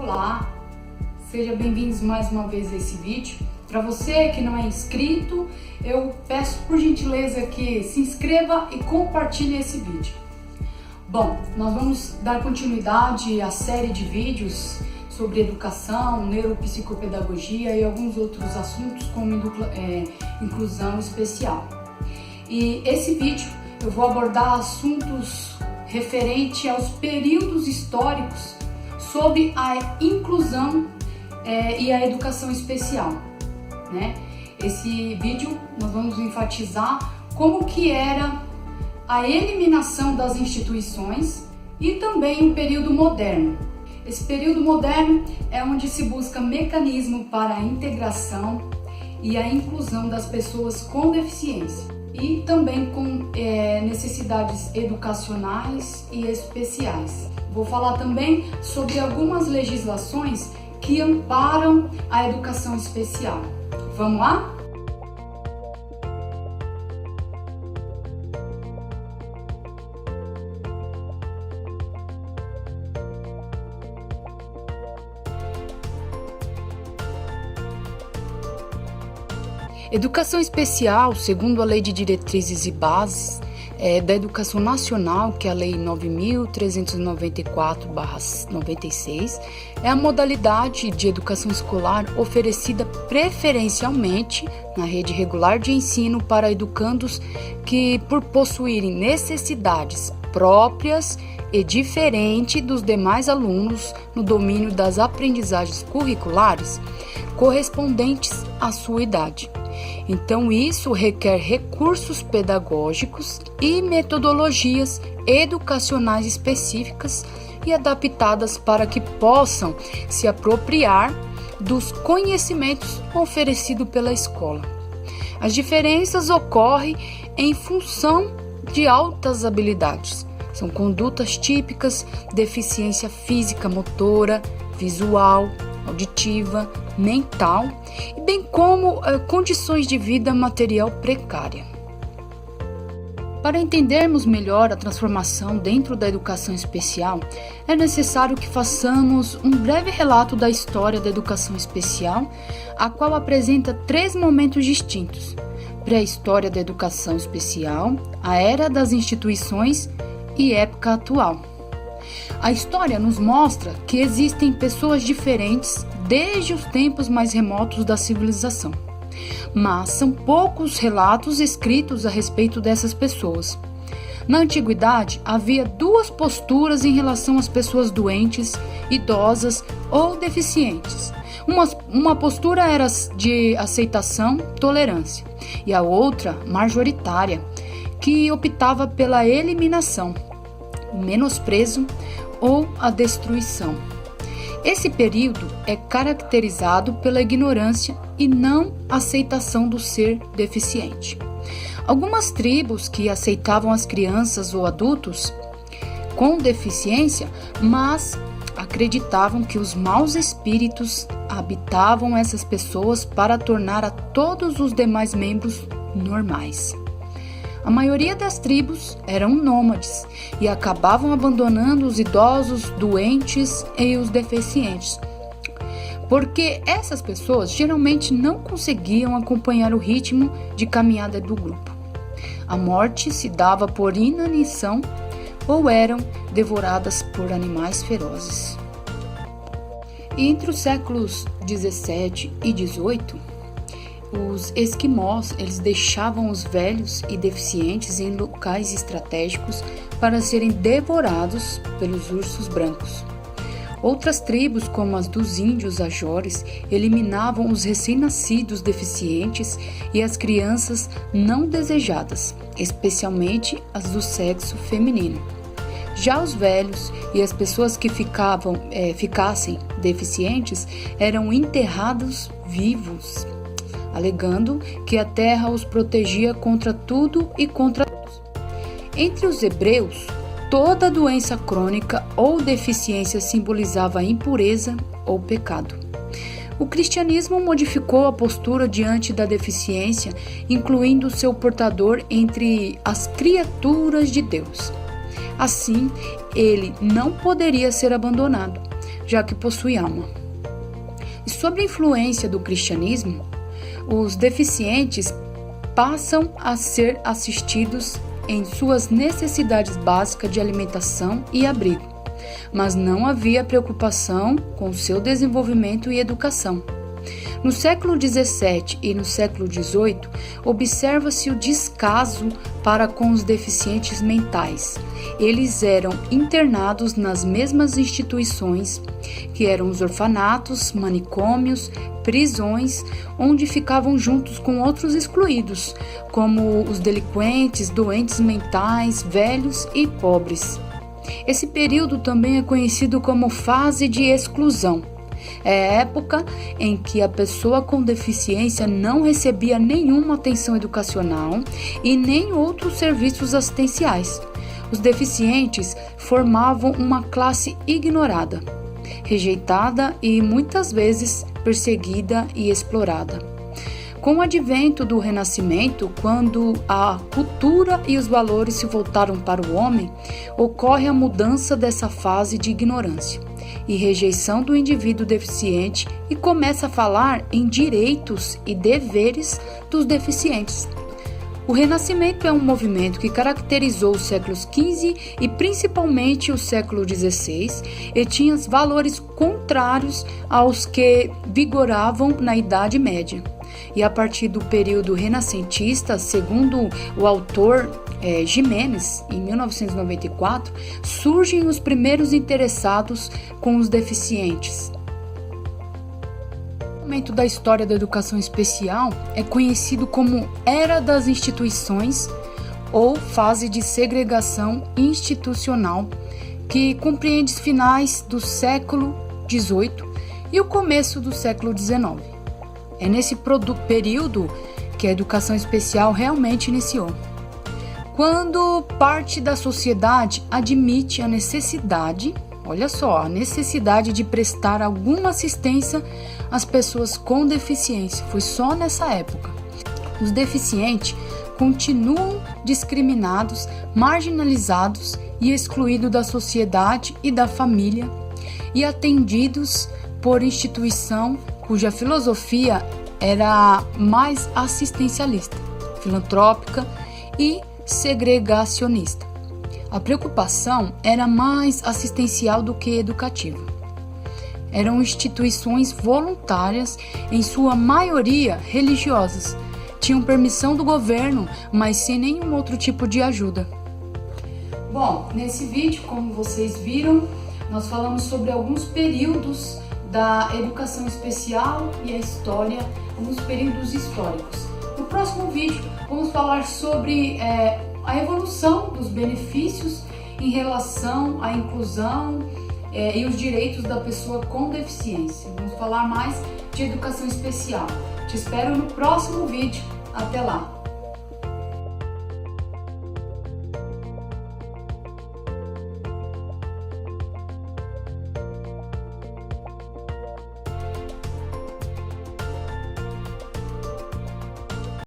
Olá, sejam bem-vindos mais uma vez a esse vídeo. Para você que não é inscrito, eu peço por gentileza que se inscreva e compartilhe esse vídeo. Bom, nós vamos dar continuidade à série de vídeos sobre educação, neuropsicopedagogia e alguns outros assuntos como inclusão especial. E esse vídeo eu vou abordar assuntos referentes aos períodos históricos sobre a inclusão e a educação especial, né? Esse vídeo nós vamos enfatizar como que era a eliminação das instituições e também o período moderno. Esse período moderno é onde se busca mecanismo para a integração e a inclusão das pessoas com deficiência e também com necessidades educacionais e especiais. Vou falar também sobre algumas legislações que amparam a educação especial. Vamos lá? Educação especial, segundo a Lei de Diretrizes e Bases da Educação Nacional, que é a Lei 9.394/96, é a modalidade de educação escolar oferecida preferencialmente na rede regular de ensino para educandos que, por possuírem necessidades próprias e diferentes dos demais alunos no domínio das aprendizagens curriculares correspondentes à sua idade. Então, isso requer recursos pedagógicos e metodologias educacionais específicas e adaptadas para que possam se apropriar dos conhecimentos oferecidos pela escola. As diferenças ocorrem em função de altas habilidades. São condutas típicas, deficiência física, motora, visual, auditiva, mental, e bem como condições de vida material precária. Para entendermos melhor a transformação dentro da educação especial, é necessário que façamos um breve relato da história da educação especial, a qual apresenta 3 momentos distintos: pré-história da educação especial, a era das instituições e época atual. A história nos mostra que existem pessoas diferentes desde os tempos mais remotos da civilização, mas são poucos relatos escritos a respeito dessas pessoas. Na antiguidade, havia 2 posturas em relação às pessoas doentes, idosas ou deficientes. Uma postura era de aceitação, tolerância, e a outra, majoritária, que optava pela eliminação, o menosprezo ou a destruição. Esse período é caracterizado pela ignorância e não aceitação do ser deficiente. Algumas tribos que aceitavam as crianças ou adultos com deficiência, mas acreditavam que os maus espíritos habitavam essas pessoas para tornar a todos os demais membros normais. A maioria das tribos eram nômades e acabavam abandonando os idosos, doentes e os deficientes, porque essas pessoas geralmente não conseguiam acompanhar o ritmo de caminhada do grupo. A morte se dava por inanição ou eram devoradas por animais ferozes. E entre os séculos 17 e 18, os esquimós, eles deixavam os velhos e deficientes em locais estratégicos para serem devorados pelos ursos brancos. Outras tribos, como as dos índios ajores, eliminavam os recém-nascidos deficientes e as crianças não desejadas, especialmente as do sexo feminino. Já os velhos e as pessoas que ficassem deficientes eram enterrados vivos, alegando que a terra os protegia contra tudo e contra todos. Entre os hebreus, toda doença crônica ou deficiência simbolizava impureza ou pecado. O cristianismo modificou a postura diante da deficiência, incluindo seu portador entre as criaturas de Deus. Assim, ele não poderia ser abandonado, já que possui alma. E sob a influência do cristianismo, os deficientes passam a ser assistidos em suas necessidades básicas de alimentação e abrigo, mas não havia preocupação com seu desenvolvimento e educação. No século XVII e no século XVIII, observa-se o descaso para com os deficientes mentais. Eles eram internados nas mesmas instituições, que eram os orfanatos, manicômios, prisões, onde ficavam juntos com outros excluídos, como os delinquentes, doentes mentais, velhos e pobres. Esse período também é conhecido como fase de exclusão. É a época em que a pessoa com deficiência não recebia nenhuma atenção educacional e nem outros serviços assistenciais. Os deficientes formavam uma classe ignorada, rejeitada e muitas vezes perseguida e explorada. Com o advento do Renascimento, quando a cultura e os valores se voltaram para o homem, ocorre a mudança dessa fase de ignorância e rejeição do indivíduo deficiente e começa a falar em direitos e deveres dos deficientes. O Renascimento é um movimento que caracterizou os séculos XV e principalmente o século XVI e tinha valores contrários aos que vigoravam na Idade Média. E a partir do período renascentista, segundo o autor Ximenes, em 1994, surgem os primeiros interessados com os deficientes. O momento da história da educação especial é conhecido como Era das Instituições ou fase de segregação institucional, que compreende os finais do século XVIII e o começo do século XIX. É nesse período que a educação especial realmente iniciou. Quando parte da sociedade admite a necessidade, olha só, a necessidade de prestar alguma assistência às pessoas com deficiência. Foi só nessa época. Os deficientes continuam discriminados, marginalizados e excluídos da sociedade e da família e atendidos por instituição cuja filosofia era mais assistencialista, filantrópica e segregacionista. A preocupação era mais assistencial do que educativa. Eram instituições voluntárias, em sua maioria religiosas. Tinham permissão do governo, mas sem nenhum outro tipo de ajuda. Bom, nesse vídeo, como vocês viram, nós falamos sobre alguns períodos da educação especial e a história, alguns períodos históricos. No próximo vídeo, vamos falar sobre a evolução dos benefícios em relação à inclusão e os direitos da pessoa com deficiência. Vamos falar mais de educação especial. Te espero no próximo vídeo. Até lá!